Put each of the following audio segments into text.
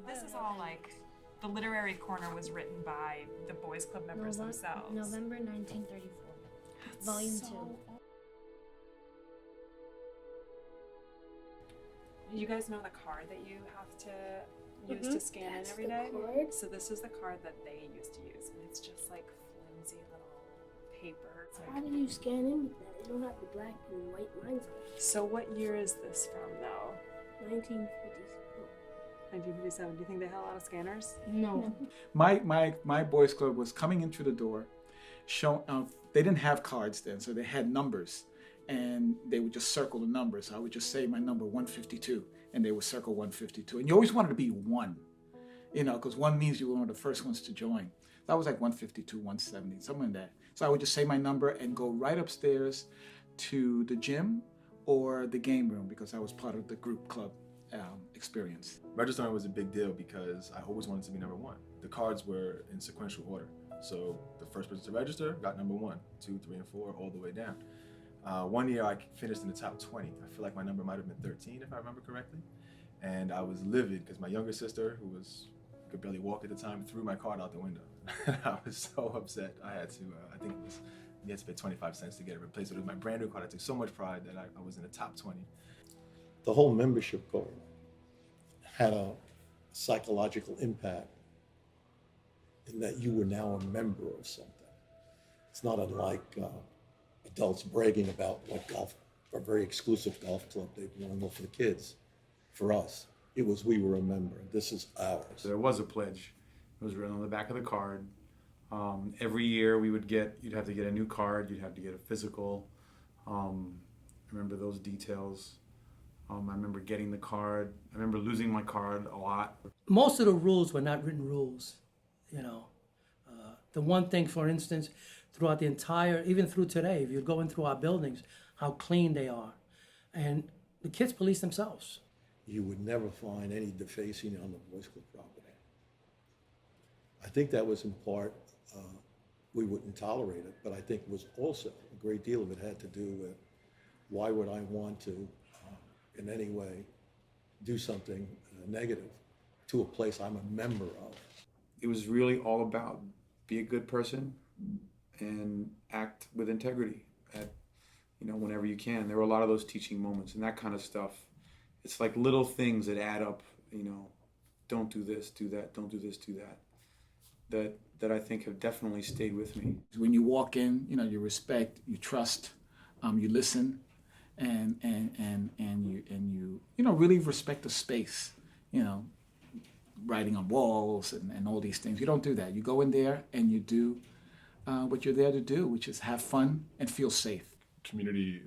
this is all like, the literary corner was written by the Boys Club members themselves. November 1934, Volume 2. You guys know the card that you have to use to scan in every day? Card? So this is the card that they used to use, and it's just like flimsy little paper. It's How like, do you scan in with that? You don't have the black and white lines on it. so what year is this from, though? 1957. 1957. Do you think they had a lot of scanners? No. My boys club was coming in through the door. They didn't have cards then, so they had numbers, and they would just circle the numbers. I would just say my number 152, and they would circle 152. And you always wanted to be one, because one means you were one of the first ones to join. That was like 152, 170, something like that. So I would just say my number and go right upstairs to the gym or the game room, because I was part of the group club experience. Registering was a big deal because I always wanted to be number one. The cards were in sequential order. So the first person to register got number 1, 2, 3, and 4, all the way down. One year I finished in the top 20. I feel like my number might have been 13 if I remember correctly. And I was livid because my younger sister, who could barely walk at the time, threw my card out the window. I was so upset. I had to, you had to pay 25 cents to get it replaced. It was my brand new card. I took so much pride that I was in the top 20. The whole membership card had a psychological impact in that you were now a member of something. It's not unlike adults bragging about what a very exclusive golf club they belong to for the kids. For us, it was we were a member. This is ours. There was a pledge. It was written on the back of the card. Every year you'd have to get a new card. You'd have to get a physical. I remember those details. I remember getting the card. I remember losing my card a lot. Most of the rules were not written rules, The one thing, for instance, throughout the entire, even through today, if you're going through our buildings, how clean they are. And the kids police themselves. You would never find any defacing on the Boys Club property. I think that was in part, we wouldn't tolerate it, but I think it was also, a great deal of it had to do with why would I want to, in any way, do something negative to a place I'm a member of. It was really all about be a good person and act with integrity whenever you can. There were a lot of those teaching moments and that kind of stuff. It's like little things that add up, don't do this, do that, don't do this, do that. That I think have definitely stayed with me. When you walk in, you respect, you trust, you listen, and you really respect the space, writing on walls and all these things. You don't do that. You go in there and you do what you're there to do, which is have fun and feel safe. Community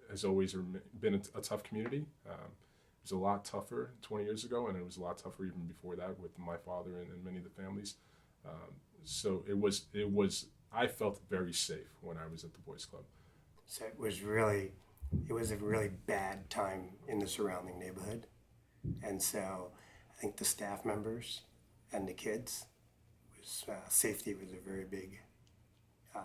has always been a tough community. It was a lot tougher 20 years ago, and it was a lot tougher even before that with my father and many of the families. So I felt very safe when I was at the Boys Club. So it was a really bad time in the surrounding neighborhood. And so I think the staff members and the kids, safety was a very big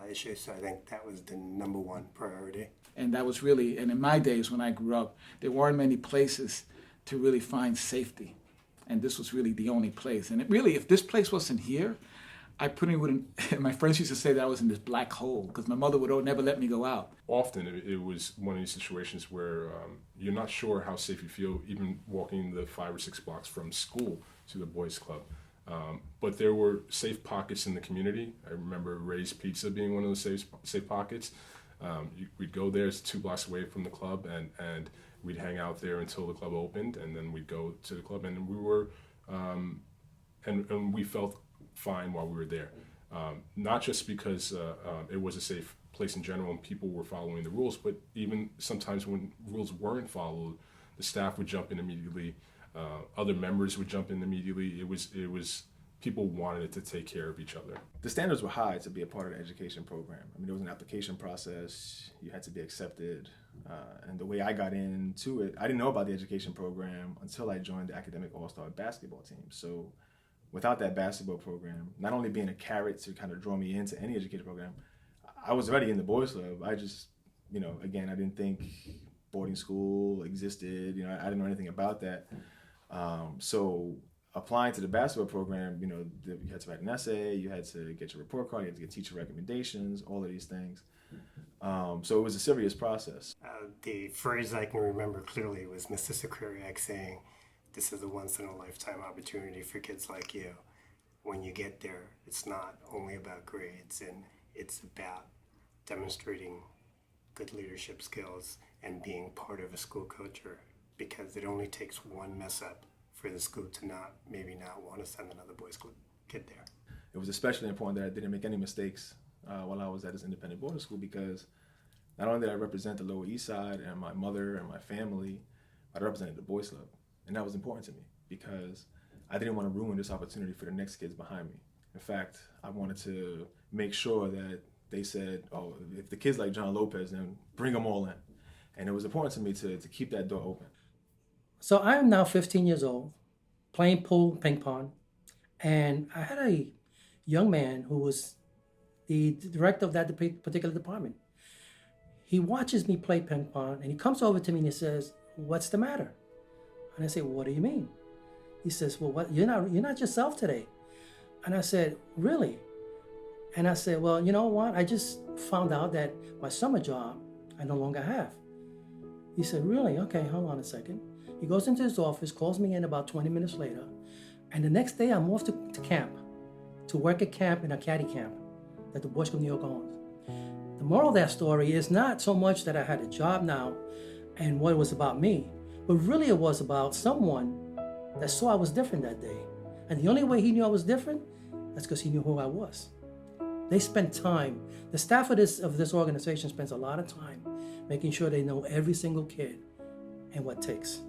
issue. So I think that was the number one priority. And that was really, and in my days when I grew up, there weren't many places to really find safety. And this was really the only place. And it really, if this place wasn't here, I pretty wouldn't, my friends used to say that I was in this black hole because my mother would never let me go out. Often it was one of these situations where you're not sure how safe you feel even walking the 5 or 6 blocks from school to the Boys Club. But there were safe pockets in the community. I remember Ray's Pizza being one of those safe pockets. We'd go there, it's 2 blocks away from the club, and we'd hang out there until the club opened, and then we'd go to the club, and we were, and we felt fine while we were there. Not just because it was a safe place in general and people were following the rules, but even sometimes when rules weren't followed, the staff would jump in immediately, other members would jump in immediately. It was people wanted to take care of each other. The standards were high to be a part of the education program. I mean, there was an application process, you had to be accepted, and the way I got into it, I didn't know about the education program until I joined the Academic All-Star basketball team. So without that basketball program, not only being a carrot to kind of draw me into any education program, I was already in the Boys Club. I just, again, I didn't think boarding school existed. I didn't know anything about that. So applying to the basketball program, you know, you had to write an essay, you had to get your report card, you had to get teacher recommendations, all of these things. So it was a serious process. The phrase I can remember clearly was Mr. Sukuriak saying, "This is a once-in-a-lifetime opportunity for kids like you. When you get there, it's not only about grades, and it's about demonstrating good leadership skills and being part of a school culture, because it only takes one mess up for the school to maybe not want to send another boys club kid there." It was especially important that I didn't make any mistakes while I was at this independent boarding school, because not only did I represent the Lower East Side and my mother and my family, I represented the boys club. And that was important to me because I didn't want to ruin this opportunity for the next kids behind me. In fact, I wanted to make sure that they said, oh, if the kids like John Lopez, then bring them all in. And it was important to me to keep that door open. So I am now 15 years old, playing pool, ping pong, and I had a young man who was the director of that particular department. He watches me play ping pong, and he comes over to me and he says, "What's the matter?" And I say, "What do you mean?" He says, "Well, what? You're not yourself today." And I said, "Really?" And I said, "Well, you know what? I just found out that my summer job I no longer have." He said, "Really? Okay, hold on a second." He goes into his office, calls me in about 20 minutes later, and the next day I'm off to camp, to work at camp in a caddy camp that the Boys Club New York owns. The moral of that story is not so much that I had a job now and what it was about me, but really it was about someone that saw I was different that day. And the only way he knew I was different, that's because he knew who I was. They spent time, the staff of this organization spends a lot of time making sure they know every single kid and what it takes.